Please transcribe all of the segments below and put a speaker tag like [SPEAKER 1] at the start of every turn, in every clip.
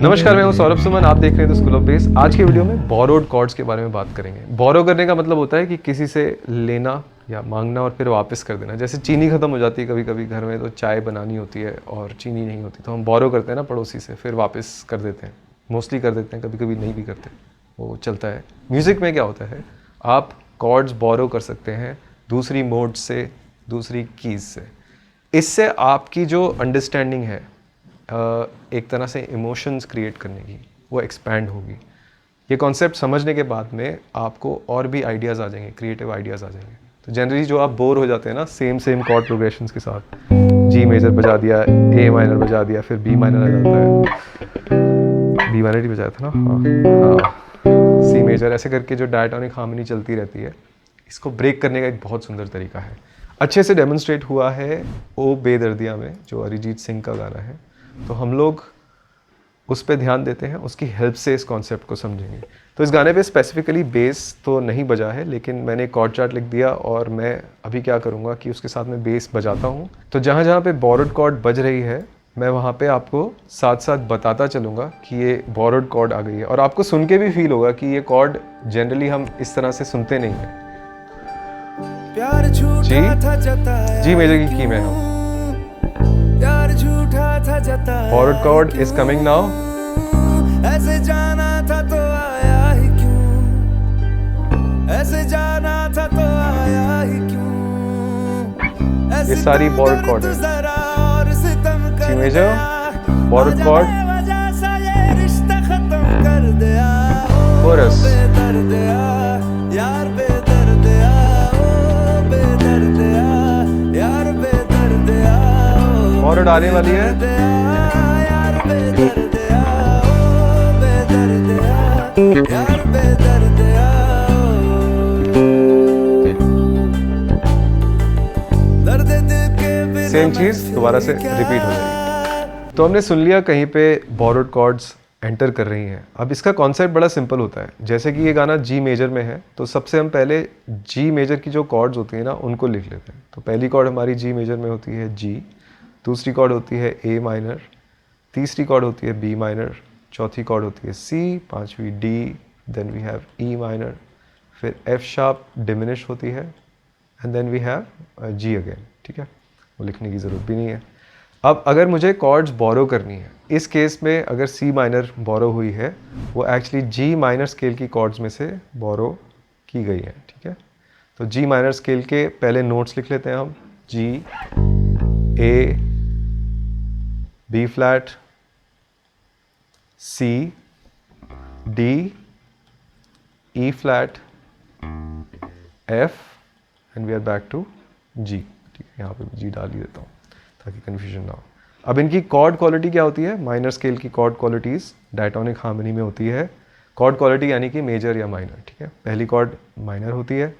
[SPEAKER 1] नमस्कार, मैं हूं सौरभ सुमन। आप देख रहे हैं द स्कूल ऑफ बेस। आज की वीडियो में बोरोड कॉर्ड्स के बारे में बात करेंगे। बोरो करने का मतलब होता है कि किसी से लेना या मांगना और फिर वापस कर देना। जैसे चीनी खत्म हो जाती है कभी कभी घर में, तो चाय बनानी होती है और चीनी नहीं होती, तो हम बोरो करते हैं ना पड़ोसी से, फिर वापस कर देते हैं। मोस्टली कर देते हैं, कभी कभी नहीं भी करते, वो चलता है। म्यूज़िक में क्या होता है, आप कॉर्ड्स बोरो कर सकते हैं दूसरी मोड से, दूसरी कीज़ से। इससे आपकी जो अंडरस्टैंडिंग है एक तरह से इमोशंस क्रिएट करने की, वो एक्सपैंड होगी। ये कॉन्सेप्ट समझने के बाद में आपको और भी आइडियाज़ आ जाएंगे, क्रिएटिव आइडियाज़ आ जाएंगे। तो जनरली जो आप बोर हो जाते हैं ना सेम कॉर्ड प्रोग्रेशंस के साथ, जी मेजर बजा दिया, ए माइनर बजा दिया, फिर बी माइनर आ जाता है, बी माइनर ही बजाया था ना, हाँ, सी मेजर, ऐसे करके जो डायटोनिक हार्मनी चलती रहती है, इसको ब्रेक करने का एक बहुत सुंदर तरीका है। अच्छे से डेमोन्स्ट्रेट हुआ है ओ बेदर्दिया में, जो अरिजीत सिंह का गाना है। तो हम लोग उस पर ध्यान देते हैं, उसकी हेल्प से इस कॉन्सेप्ट को समझेंगे। तो इस गाने पे स्पेसिफिकली बेस तो नहीं बजा है, लेकिन मैंने कॉर्ड चार्ट लिख दिया और मैं अभी क्या करूँगा कि उसके साथ में बेस बजाता हूँ। तो जहाँ जहाँ पे बोरोड कॉर्ड बज रही है, मैं वहाँ पे आपको साथ साथ बताता चलूँगा कि ये बोरोड कॉर्ड आ गई है, और आपको सुन के भी फील होगा कि ये कॉर्ड जनरली हम इस तरह से सुनते नहीं हैं। जी मेजर की में हूँ। Borrowed chord is coming now.
[SPEAKER 2] ऐसे जाना था तो आया ही क्यों, ऐसे जाना था तो आया ही क्यों।
[SPEAKER 1] ये सारी बोरोड कॉर्ड है। G major, borrowed chord, chorus, borrowed आने वाली है। सेम चीज दोबारा से रिपीट हो जाएगी। तो हमने सुन लिया कहीं पे बोरोड कॉर्ड्स एंटर कर रही हैं। अब इसका कॉन्सेप्ट बड़ा सिंपल होता है। जैसे कि ये गाना जी मेजर में है, तो सबसे हम पहले जी मेजर की जो कॉर्ड्स होती हैं ना, उनको लिख लेते हैं। तो पहली कॉर्ड हमारी जी मेजर में होती है जी, दूसरी कॉर्ड होती है ए माइनर, तीसरी कॉर्ड होती है बी माइनर, चौथी कॉर्ड होती है सी, पांचवी D, then we have E minor, फिर एफ शार्प डिमिनिश होती है, and then we have G again. ठीक है, वो लिखने की ज़रूरत भी नहीं है। अब अगर मुझे कॉर्ड्स बोरो करनी है, इस केस में अगर सी माइनर बोरो हुई है, वो एक्चुअली जी माइनर स्केल की कॉर्ड्स में से बोरो की गई है। ठीक है, तो जी माइनर स्केल के पहले नोट्स लिख लेते हैं हम। G, A, B flat, C, D, E flat, F, and we are back to G. ठीक है, यहाँ पे जी डाल ही देता हूँ ताकि कन्फ्यूजन ना हो। अब इनकी कॉर्ड क्वालिटी क्या होती है? माइनर स्केल की कॉर्ड क्वालिटीज़ डायटोनिक हार्मनी में होती है। कॉर्ड क्वालिटी यानी कि मेजर या माइनर। ठीक है, पहली कॉर्ड माइनर होती है,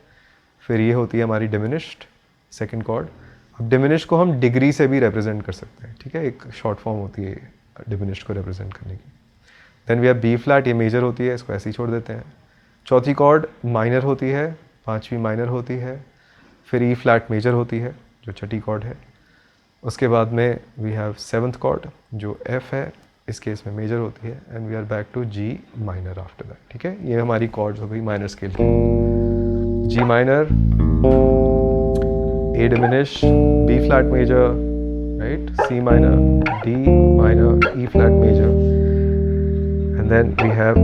[SPEAKER 1] फिर ये होती है हमारी डिमिनिश्ड सेकंड कॉर्ड। अब डिमिनिश्ड को हम डिग्री से भी रिप्रेजेंट कर सकते हैं। ठीक है, एक शॉर्ट फॉर्म होती है डिमिनिश्ड को रिप्रेजेंट करने की। Then we have B flat, ये मेजर होती है, इसको ऐसे ही छोड़ देते हैं। चौथी कॉर्ड माइनर होती है, पांचवी माइनर होती है, फिर ई फ्लैट मेजर होती है जो छठी कॉर्ड है। उसके बाद में वी हैव सेवंथ कॉर्ड जो एफ है, इस केस में मेजर होती है, and we are back to G minor after that. ठीक है, ये हमारी कॉर्ड्स हो गई माइनर स्केल की। G minor, A diminish, B flat major, right, C minor, D minor, E flat major, and then we have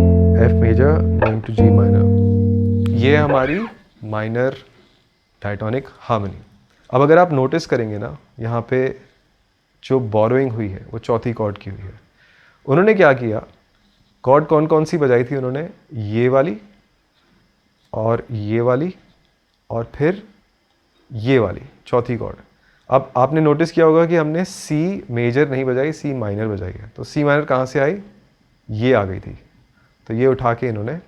[SPEAKER 1] F major going to G minor. ये हमारी minor diatonic harmony. अब अगर आप notice करेंगे ना, यहाँ पे जो बोरोइंग हुई है वो चौथी कॉर्ड की हुई है। उन्होंने क्या किया, कॉर्ड कौन कौन सी बजाई थी उन्होंने? ये वाली और ये वाली और फिर ये वाली चौथी कॉर्ड। अब आपने नोटिस किया होगा कि हमने सी मेजर नहीं बजाई, सी माइनर बजाई है। तो सी माइनर कहाँ से आई? ये आ गई थी, तो ये उठा के इन्होंने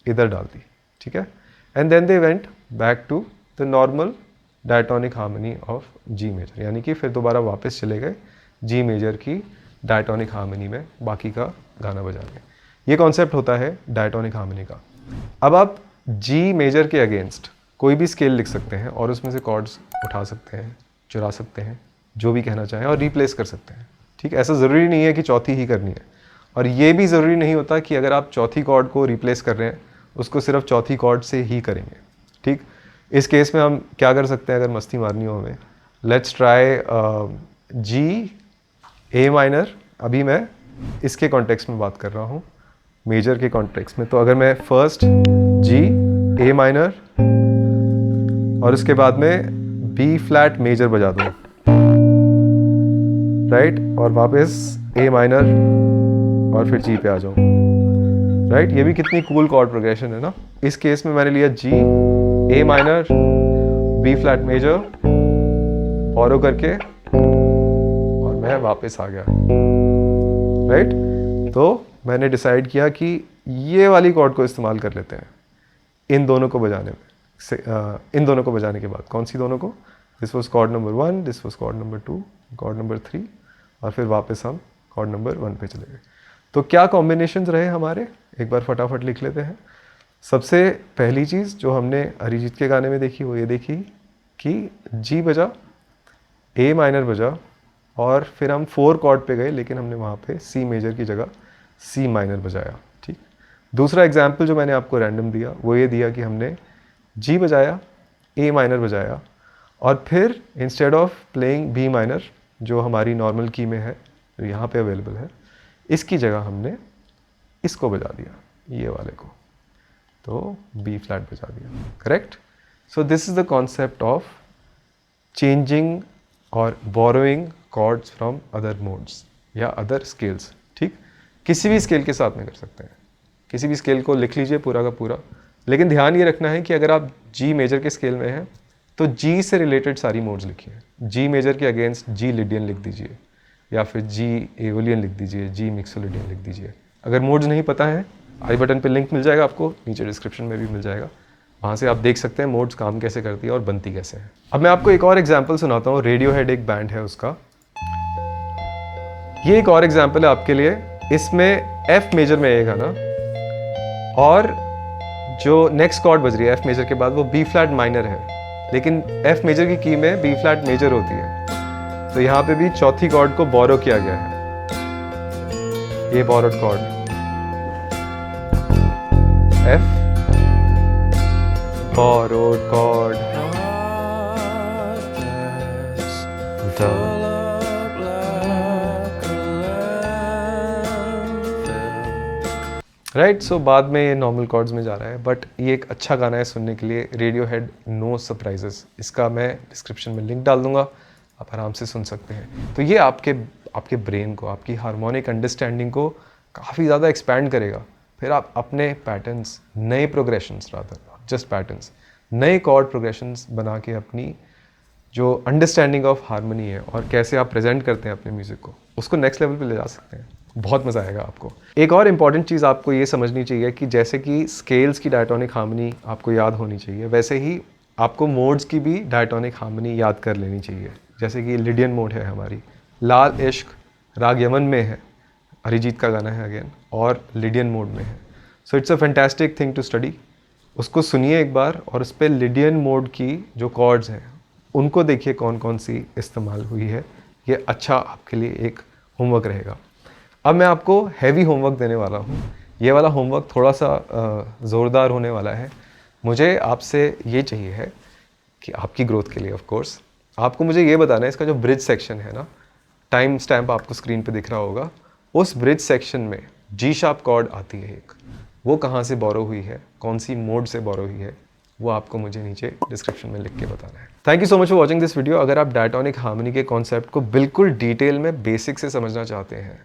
[SPEAKER 1] इधर डाल दी। ठीक है, and then they went back to the normal diatonic harmony of G major, यानी कि फिर दोबारा वापस चले गए जी मेजर की डायटोनिक हार्मनी में, बाकी का गाना बजा के। ये कॉन्सेप्ट होता है डायटोनिक हार्मनी का। अब आप जी मेजर के अगेंस्ट कोई भी स्केल लिख सकते हैं और उसमें से कॉर्ड्स उठा सकते हैं, चुरा सकते हैं, जो भी कहना चाहें, और रिप्लेस कर सकते हैं। ठीक है, ऐसा ज़रूरी नहीं है कि चौथी ही करनी है। और ये भी ज़रूरी नहीं होता कि अगर आप चौथी कॉर्ड को रिप्लेस कर रहे हैं उसको सिर्फ चौथी कॉर्ड से ही करेंगे, ठीक। इस केस में हम क्या कर सकते हैं अगर मस्ती मारनी हो हमें, let's try G A minor. अभी मैं इसके कॉन्टेक्स्ट में बात कर रहा हूँ, मेजर के कॉन्टेक्स्ट में। तो अगर मैं फर्स्ट जी ए माइनर और उसके बाद में बी फ्लैट मेजर बजा दूँ, राइट, और वापस ए माइनर और फिर जी पे आ जाऊँ, राइट। ये भी कितनी कूल कॉर्ड प्रोग्रेशन है ना। इस केस में मैंने लिया G A minor B flat major borrow करके और मैं वापस आ गया, राइट। तो मैंने डिसाइड किया कि ये वाली कॉर्ड को इस्तेमाल कर लेते हैं इन दोनों को बजाने में। इन दोनों को बजाने के बाद कौन सी दोनों को, this was chord number 1, this was chord number 2, chord number 3 और फिर वापस हम कॉर्ड नंबर 1 पे चले गए। तो क्या कॉम्बिनेशंस रहे हमारे, एक बार फटाफट लिख लेते हैं। सबसे पहली चीज़ जो हमने अरिजीत के गाने में देखी वो ये देखी कि जी बजा, ए माइनर बजा और फिर हम 4 कॉर्ड पे गए, लेकिन हमने वहाँ पे सी मेजर की जगह सी माइनर बजाया, ठीक। दूसरा एग्जाम्पल जो मैंने आपको रैंडम दिया वो ये दिया कि हमने जी बजाया, ए माइनर बजाया और फिर instead of playing B minor जो हमारी नॉर्मल की में है, जो यहाँ पे अवेलेबल है, इसकी जगह हमने इसको बजा दिया, ये वाले को, तो बी फ्लैट बजा दिया, correct. So this is the concept of changing और borrowing chords from other modes या अदर स्केल्स, ठीक। किसी भी स्केल के साथ में कर सकते हैं, किसी भी स्केल को लिख लीजिए पूरा का पूरा, लेकिन ध्यान ये रखना है कि अगर आप जी मेजर के स्केल में हैं तो जी से रिलेटेड सारी मोड्स लिखिए। जी मेजर के अगेंस्ट जी लिडियन लिख दीजिए या फिर जी एवोलियन लिख दीजिए, जी मिक्सोलिडियन लिख दीजिए। अगर मोड्स नहीं पता है, आई बटन पे लिंक मिल जाएगा आपको, नीचे डिस्क्रिप्शन में भी मिल जाएगा, वहाँ से आप देख सकते हैं मोड्स काम कैसे करती है और बनती कैसे है। अब मैं आपको एक और एग्जांपल सुनाता हूँ, रेडियोहेड एक बैंड है उसका, ये एक और एग्जांपल है आपके लिए। इसमें एफ मेजर में एक गाना और जो नेक्स्ट कॉर्ड बज रही है एफ मेजर के बाद वो बी फ्लैट माइनर है, लेकिन एफ मेजर की की में बी फ्लैट मेजर होती है, तो यहाँ पे भी चौथी कॉर्ड को बोरो किया गया है, ये borrowed chord F, borrowed chord right. So बाद में ये नॉर्मल कॉर्ड्स में जा रहा है, बट ये एक अच्छा गाना है सुनने के लिए, रेडियोहेड नो सरप्राइजेस। इसका मैं डिस्क्रिप्शन में लिंक डाल दूंगा, आप आराम से सुन सकते हैं। तो ये आपके ब्रेन को, आपकी हार्मोनिक अंडरस्टैंडिंग को काफ़ी ज़्यादा एक्सपैंड करेगा। फिर आप अपने पैटर्न्स, नए प्रोग्रेशंस, रादर जस्ट पैटर्न्स, नए कॉर्ड प्रोग्रेशंस बना के अपनी जो अंडरस्टैंडिंग ऑफ हार्मनी है और कैसे आप प्रेजेंट करते हैं अपने म्यूज़िक को, उसको नेक्स्ट लेवल पे ले जा सकते हैं। बहुत मज़ा आएगा आपको। एक और इम्पॉर्टेंट चीज़ आपको ये समझनी चाहिए कि जैसे कि स्केल्स की डायटोनिक हार्मनी आपको याद होनी चाहिए, वैसे ही आपको मोड्स की भी डायटोनिक हार्मनी याद कर लेनी चाहिए। जैसे कि लिडियन मोड है हमारी, लाल इश्क राग यमन में है, अरिजीत का गाना है अगेन, और लिडियन मोड में है। So it's a fantastic thing to study. उसको सुनिए एक बार और उस पर लिडियन मोड की जो कॉर्ड्स हैं उनको देखिए कौन कौन सी इस्तेमाल हुई है। ये अच्छा आपके लिए एक होमवर्क रहेगा। अब मैं आपको हैवी होमवर्क देने वाला हूँ। ये वाला होमवर्क थोड़ा सा ज़ोरदार होने वाला है। मुझे आपसे ये चाहिए है कि आपकी ग्रोथ के लिए ऑफ कोर्स आपको मुझे ये बताना है, इसका जो ब्रिज सेक्शन है ना, टाइम स्टैम्प आपको स्क्रीन पे दिख रहा होगा, उस ब्रिज सेक्शन में जी शार्प कॉर्ड आती है एक, वो कहाँ से बोरो हुई है, कौन सी मोड से बोरो हुई है, वो आपको मुझे नीचे डिस्क्रिप्शन में लिख के बताना है। Thank you so much for watching this video. अगर आप डायटोनिक हार्मनी के कॉन्सेप्ट को बिल्कुल डिटेल में बेसिक से समझना चाहते हैं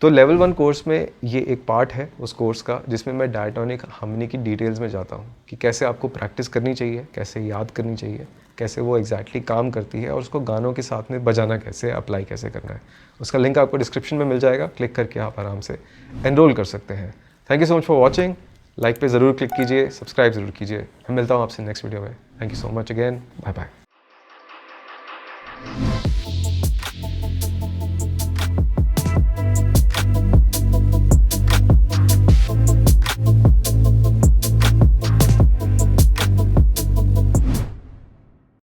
[SPEAKER 1] तो लेवल 1 कोर्स में ये एक पार्ट है उस कोर्स का, जिसमें मैं डायटोनिक हार्मनी की डिटेल्स में जाता हूँ कि कैसे आपको प्रैक्टिस करनी चाहिए, कैसे याद करनी चाहिए, कैसे वो एग्जैक्टली काम करती है और उसको गानों के साथ में बजाना कैसे, अप्लाई कैसे करना है। उसका लिंक आपको डिस्क्रिप्शन में मिल जाएगा, क्लिक करके आप आराम से एनरोल कर सकते हैं। Thank you so much for watching. Like पे ज़रूर क्लिक कीजिए, सब्सक्राइब ज़रूर कीजिए। मैं मिलता हूँ आपसे नेक्स्ट वीडियो में। Thank you so much again, bye bye.